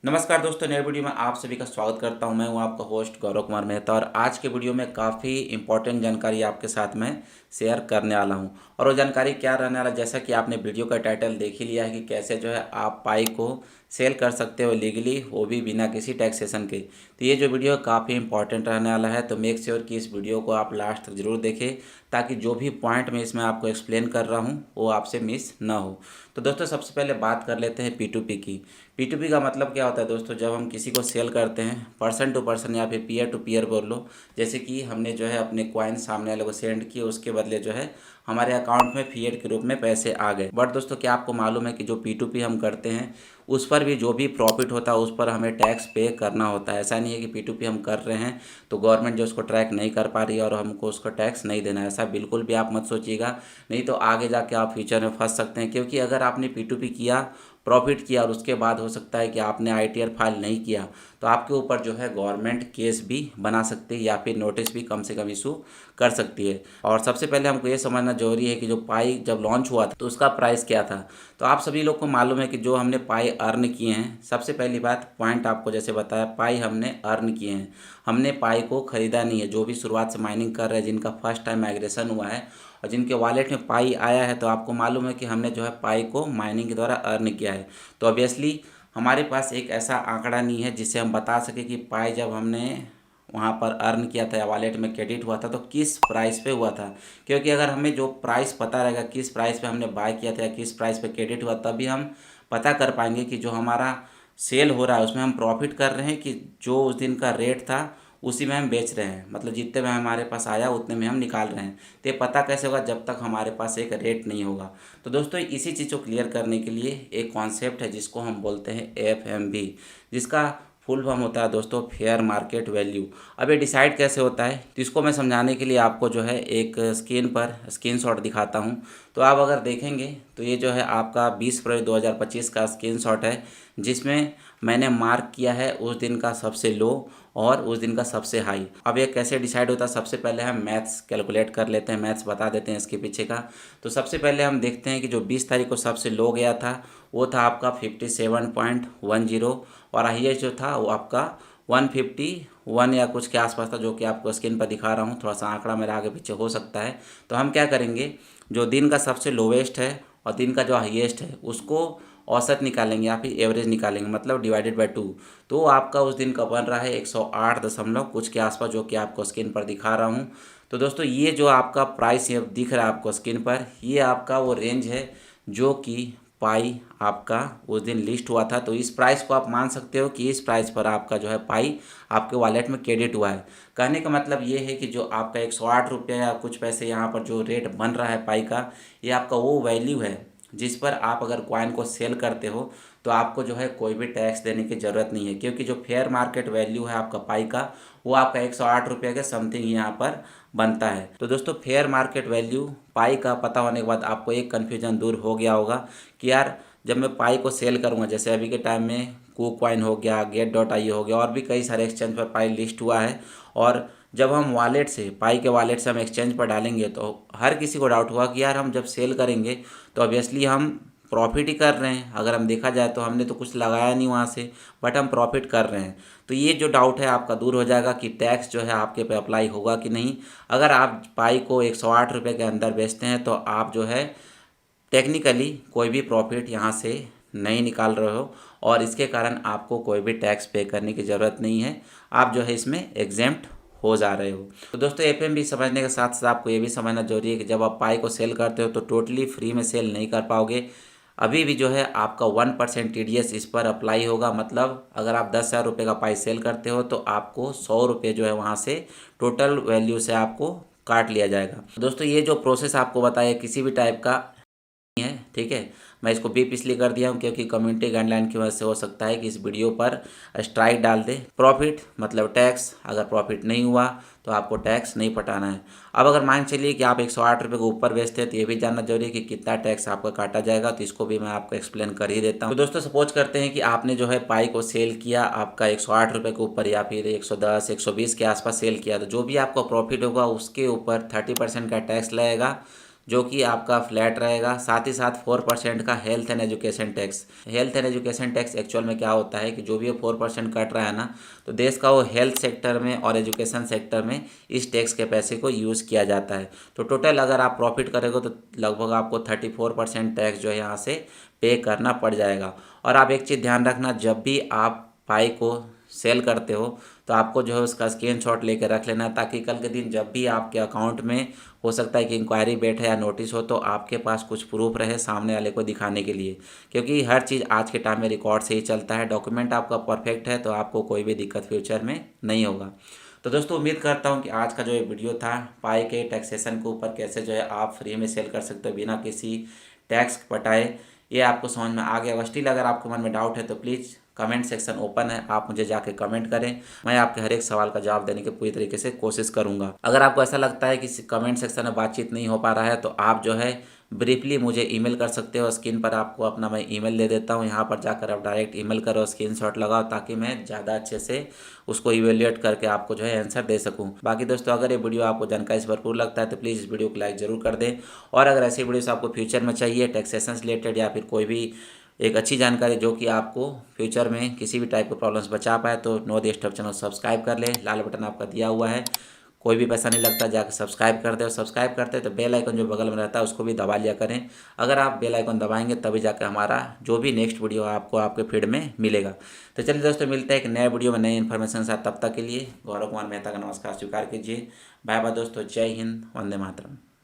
नमस्कार दोस्तों, नए वीडियो में आप सभी का स्वागत करता हूं। मैं हूं आपका होस्ट गौरव कुमार मेहता और आज के वीडियो में काफ़ी इंपॉर्टेंट जानकारी आपके साथ में शेयर करने वाला हूं। और वो जानकारी क्या रहने वाला, जैसा कि आपने वीडियो का टाइटल देख ही लिया है कि कैसे जो है आप पाई को सेल कर सकते हो लीगली, वो भी बिना किसी टैक्सेशन के। तो ये जो वीडियो काफ़ी इंपॉर्टेंट रहने वाला है, तो मेक श्योर कि इस वीडियो को आप लास्ट तक ज़रूर देखें, ताकि जो भी पॉइंट मैं इसमें आपको एक्सप्लेन कर रहा हूँ वो आपसे मिस ना हो। तो दोस्तों, सबसे पहले बात कर लेते हैं P2P की। P2P का मतलब क्या होता है दोस्तों, जब हम किसी को सेल करते हैं पर्सन टू पर्सन या फिर पीयर टू पीयर बोल लो, जैसे कि हमने जो है अपने कॉइन सामने वाले को सेंड किए, उसके बदले जो है हमारे अकाउंट में फिएट के रूप में पैसे आ गए। बट दोस्तों, क्या आपको मालूम है कि जो P2P हम करते हैं उस पर भी जो भी प्रॉफिट होता है उस पर हमें टैक्स पे करना होता है। ऐसा नहीं है कि P2P हम कर रहे हैं तो गवर्नमेंट जो उसको ट्रैक नहीं कर पा रही है और हमको उसका टैक्स नहीं देना है, ऐसा बिल्कुल भी आप मत सोचिएगा। नहीं तो आगे जाके आप फ्यूचर में फंस सकते हैं, क्योंकि अगर आपने P2P किया, प्रॉफिट किया और उसके बाद हो सकता है कि आपने ITR फाइल नहीं किया, तो आपके ऊपर जो है गवर्नमेंट केस भी बना सकती है या फिर नोटिस भी कम से कम इशू कर सकती है। और सबसे पहले हमको ये समझना जरूरी है कि जो पाई जब लॉन्च हुआ था तो उसका प्राइस क्या था। तो आप सभी लोग को मालूम है कि जो हमने पाई अर्न किए हैं, सबसे पहली बात पॉइंट आपको जैसे बताया, पाई हमने अर्न किए हैं, हमने पाई को खरीदा नहीं है। जो भी शुरुआत से माइनिंग कर रहे हैं, जिनका फर्स्ट टाइम माइग्रेशन हुआ है और जिनके वॉलेट में पाई आया है, तो आपको मालूम है कि हमने जो है पाई को माइनिंग के द्वारा अर्न किया है। तो ऑब्वियसली हमारे पास एक ऐसा आंकड़ा नहीं है जिससे हम बता सके कि पाई जब हमने वहाँ पर अर्न किया था या वॉलेट में क्रेडिट हुआ था तो किस प्राइस पे हुआ था। क्योंकि अगर हमें जो प्राइस पता रहेगा, किस प्राइस पे हमने बाय किया था या किस प्राइस पे क्रेडिट हुआ, तभी हम पता कर पाएंगे कि जो हमारा सेल हो रहा है उसमें हम प्रॉफिट कर रहे हैं कि जो उस दिन का रेट था उसी में हम बेच रहे हैं। मतलब जितने में हमारे पास आया उतने में हम निकाल रहे हैं। तो ये पता कैसे होगा, जब तक हमारे पास एक रेट नहीं होगा। तो दोस्तों, इसी चीज़ को क्लियर करने के लिए एक कॉन्सेप्ट है जिसको हम बोलते हैं FMV, जिसका फुल फॉर्म होता है दोस्तों फेयर मार्केट वैल्यू। अब ये डिसाइड कैसे होता है, तो इसको मैं समझाने के लिए आपको जो है एक स्क्रीन पर स्क्रीनशॉट दिखाता हूँ। तो आप अगर देखेंगे तो ये जो है आपका 20 फरवरी 2025 का स्क्रीनशॉट है, जिसमें मैंने मार्क किया है उस दिन का सबसे लो और उस दिन का सबसे हाई। अब ये कैसे डिसाइड होता है, सबसे पहले हम मैथ्स कैलकुलेट कर लेते हैं, मैथ्स बता देते हैं इसके पीछे का। तो सबसे पहले हम देखते हैं कि जो 20 तारीख को सबसे लो गया था वो था आपका 57.10 और हाईएस्ट जो था वो आपका 151 या कुछ के आसपास था, जो कि आपको स्क्रीन पर दिखा रहा हूँ। थोड़ा सा आंकड़ा मेरा आगे पीछे हो सकता है। तो हम क्या करेंगे, जो दिन का सबसे लोवेस्ट है और दिन का जो हाईएस्ट है उसको औसत निकालेंगे या फिर एवरेज निकालेंगे, मतलब डिवाइडेड बाय 2। तो आपका उस दिन का बन रहा है 108 दशमलव कुछ के आसपास, जो कि आपको स्क्रीन पर दिखा रहा हूँ। तो दोस्तों, ये जो आपका प्राइस ये दिख रहा है आपको स्क्रीन पर, ये आपका वो रेंज है जो कि पाई आपका उस दिन लिस्ट हुआ था। तो इस प्राइस को आप मान सकते हो कि इस प्राइस पर आपका जो है पाई आपके वॉलेट में क्रेडिट हुआ है। कहने का मतलब ये है कि जो आपका 108 रुपये या कुछ पैसे यहाँ पर जो रेट बन रहा है पाई का, ये आपका वो वैल्यू है जिस पर आप अगर कॉइन को सेल करते हो तो आपको जो है कोई भी टैक्स देने की ज़रूरत नहीं है। क्योंकि जो फेयर मार्केट वैल्यू है आपका पाई का, वो आपका 108 रुपये के समथिंग यहाँ पर बनता है। तो दोस्तों, फेयर मार्केट वैल्यू पाई का पता होने के बाद आपको एक कन्फ्यूजन दूर हो गया होगा कि यार जब मैं पाई को सेल करूँगा, जैसे अभी के टाइम में KuCoin हो गया, Get.io हो गया, और भी कई सारे एक्सचेंज पर पाई लिस्ट हुआ है, और जब हम वॉलेट से पाई के वॉलेट से हम एक्सचेंज पर डालेंगे तो हर किसी को डाउट हुआ कि यार हम जब सेल करेंगे तो ऑब्वियसली हम प्रॉफिट ही कर रहे हैं। अगर हम देखा जाए तो हमने तो कुछ लगाया नहीं वहाँ से, बट हम प्रॉफिट कर रहे हैं। तो ये जो डाउट है आपका दूर हो जाएगा कि टैक्स जो है आपके पे अप्लाई होगा कि नहीं। अगर आप पाई को 108 रुपये के अंदर बेचते हैं तो आप जो है टेक्निकली कोई भी प्रॉफिट यहाँ से नहीं निकाल रहे हो, और इसके कारण आपको कोई भी टैक्स पे करने की ज़रूरत नहीं है। आप जो है इसमें एग्जेम्प्ट हो जा रहे हो। तो दोस्तों, FMV समझने के साथ साथ आपको ये भी समझना जरूरी है कि जब आप पाई को सेल करते हो तो टोटली फ्री में सेल नहीं कर पाओगे। अभी भी जो है आपका 1% TDS इस पर अप्लाई होगा। मतलब अगर आप 10,000 रुपये का पाई सेल करते हो तो आपको 100 रुपये जो है वहाँ से टोटल वैल्यू से आपको काट लिया जाएगा। दोस्तों, ये जो प्रोसेस आपको बताया किसी भी टाइप का है, ठीक है। मैं इसको बीप इसलिए कर दिया हूँ क्योंकि कम्युनिटी गाइडलाइन की वजह से हो सकता है कि इस वीडियो पर स्ट्राइक डाल दे। प्रॉफिट मतलब टैक्स, अगर प्रॉफिट नहीं हुआ तो आपको टैक्स नहीं पटाना है। अब अगर मान चलिए कि आप 108 रुपये के ऊपर बेचते हैं तो ये भी जानना जरूरी है कि कितना टैक्स आपका काटा जाएगा। तो इसको भी मैं आपको एक्सप्लेन कर ही देता हूँ। तो दोस्तों, सपोज करते हैं कि आपने जो है पाई को सेल किया आपका 108 रुपये के ऊपर या फिर 110 120 के आसपास सेल किया, तो जो भी आपका प्रॉफिट होगा उसके ऊपर 30% का टैक्स लगेगा, जो कि आपका फ्लैट रहेगा। साथ ही साथ 4% का health and education tax. Health and education tax actual में क्या होता है कि जो भी ये 4% कट रहा है ना, तो देश का वो हेल्थ सेक्टर में और एजुकेशन सेक्टर में इस टैक्स के पैसे को यूज़ किया जाता है। तो टोटल अगर आप प्रॉफिट करेंगे तो लगभग आपको 34% टैक्स जो है यहाँ से पे करना पड़ जाएगा। और आप एक चीज़ ध्यान रखना, जब भी आप पाई को सेल करते हो तो आपको जो है उसका स्क्रीनशॉट लेके रख लेना है, ताकि कल के दिन जब भी आपके अकाउंट में हो सकता है कि इंक्वायरी बैठे या नोटिस हो तो आपके पास कुछ प्रूफ रहे सामने वाले को दिखाने के लिए। क्योंकि हर चीज़ आज के टाइम में रिकॉर्ड से ही चलता है। डॉक्यूमेंट आपका परफेक्ट है तो आपको कोई भी दिक्कत फ्यूचर में नहीं होगा। तो दोस्तों उम्मीद करता हूँ कि आज का जो ये वीडियो था पाई के टैक्सेशन के ऊपर कैसे जो है आप फ्री में सेल कर सकते हो बिना किसी टैक्स पटाए, ये आपको समझ में आ गया। स्टिल अगर आपके मन में डाउट है तो प्लीज़ कमेंट सेक्शन ओपन है, आप मुझे जाके कमेंट करें। मैं आपके हर एक सवाल का जवाब देने की पूरी तरीके से कोशिश करूंगा। अगर आपको ऐसा लगता है कि कमेंट सेक्शन में बातचीत नहीं हो पा रहा है तो आप जो है ब्रीफली मुझे ईमेल कर सकते हो। स्क्रीन पर आपको अपना मैं ईमेल दे देता हूँ, यहाँ पर जाकर आप डायरेक्ट ईमेल करो, स्क्रीनशॉट लगाओ, ताकि मैं ज़्यादा अच्छे से उसको इवेल्युएट करके आपको जो है आंसर दे सकूँ। बाकी दोस्तों अगर ये वीडियो आपको जानकारी से भरपूर लगता है तो प्लीज़ इस वीडियो को लाइक ज़रूर कर दें। और अगर ऐसी वीडियोस आपको फ्यूचर में चाहिए टैक्सेशन से रिलेटेड या फिर कोई भी एक अच्छी जानकारी जो कि आपको फ्यूचर में किसी भी टाइप के प्रॉब्लम्स बचा पाए, तो know the stop channel subscribe कर लें। लाल बटन आपका दिया हुआ है, कोई भी पैसा नहीं लगता, जाकर सब्सक्राइब कर दे। और सब्सक्राइब करते तो बेल आइकन जो बगल में रहता है उसको भी दबा लिया करें। अगर आप बेल आइकन दबाएंगे तभी जाकर हमारा जो भी नेक्स्ट वीडियो है आपको आपके फीड में मिलेगा। तो चलिए दोस्तों मिलते हैं एक नए वीडियो में नई इन्फॉर्मेशन साथ। तब तक के लिए गौरव कुमार मेहता का नमस्कार स्वीकार कीजिए। बाय बाय दोस्तों, जय हिंद, वंदे मातरम।